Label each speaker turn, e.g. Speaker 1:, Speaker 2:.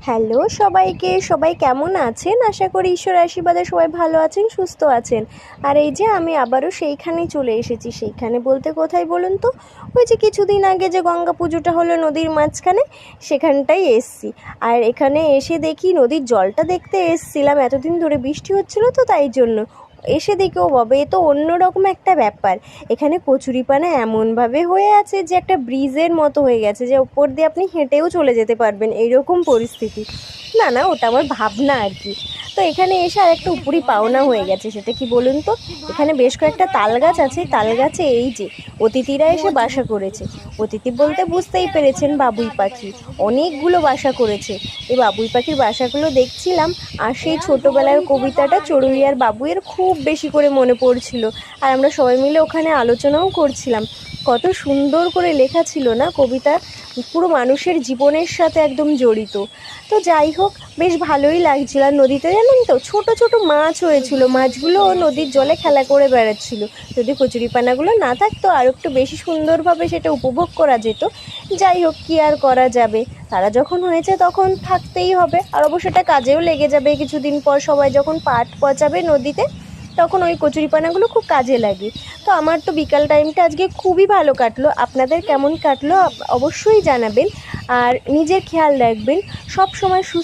Speaker 1: Hello সবাইকে, সবাই কেমন আছেন? আশা করি ঈশ্বরের আশীর্বাদে সবাই ভালো আছেন, সুস্থ আছেন। আর এই যে আমি আবারও সেইখানেই চলে এসেছি। সেইখানে বলতে কোথায় বলুন তো? ওই যে কিছুদিন আগে যে গঙ্গা পুজোটা হলো নদীর মাঝখানে, সেখানটাই এসছি। আর এখানে এসে দেখি নদীর জলটা দেখতে এসছিলাম, এতদিন ধরে বৃষ্টি হচ্ছিলো তো তাই জন্য। এসে দেখি ও বাবা, এ তো অন্যরকম একটা ব্যাপার। এখানে কচুরিপানা এমনভাবে হয়ে আছে যে একটা ব্রিজের মতো হয়ে গেছে, যে ওপর দিয়ে আপনি হেঁটেও চলে যেতে পারবেন, এইরকম পরিস্থিতি। না না, ওটা আমার ভাবনা আর কি। তো এখানে এসে আর একটা উপরি পাওনা হয়ে গেছে, সেটা কি বলুন তো? এখানে বেশ কয়েকটা তাল গাছ আছে, তাল গাছে এই যে অতিথিরা এসে বাসা করেছে। অতিথি বলতে বুঝতেই পেরেছেন, বাবুই পাখি অনেকগুলো বাসা করেছে। এই বাবুই পাখির বাসাগুলো দেখছিলাম, আর সেই ছোটোবেলার কবিতাটা চড়ুইয়ার বাবুইয়ের খুব বেশি করে মনে পড়ছিল। আর আমরা সবাই মিলে ওখানে আলোচনাও করছিলাম। কত সুন্দর করে লেখা ছিল না কবিতা, পুরো মানুষের জীবনের সাথে একদম জড়িত। তো যাই হোক, বেশ ভালোই লাগছিল। আর নদীতে জানেন তো ছোট ছোট মাছ হয়েছিল, মাছগুলো নদীর জলে খেলা করে বেড়াচ্ছিল। যদি কচুরিপানাগুলো না থাকতো আর একটু বেশি সুন্দরভাবে সেটা উপভোগ করা যেত। যাই হোক, কী আর করা যাবে, তারা যখন হয়েছে তখন থাকতেই হবে। আর অবশ্য এটা কাজেও লেগে যাবে কিছুদিন পর, সবাই যখন পাট পচাবে নদীতে, তখন ওই কচুরিপানাগুলো খুব কাজে লাগে। তো আমার তো বিকাল টাইমটা আজকে খুবই ভালো কাটলো। আপনাদের কেমন কাটলো অবশ্যই জানাবেন। আর নিজের খেয়াল রাখবেন, সব সময় সুস্থ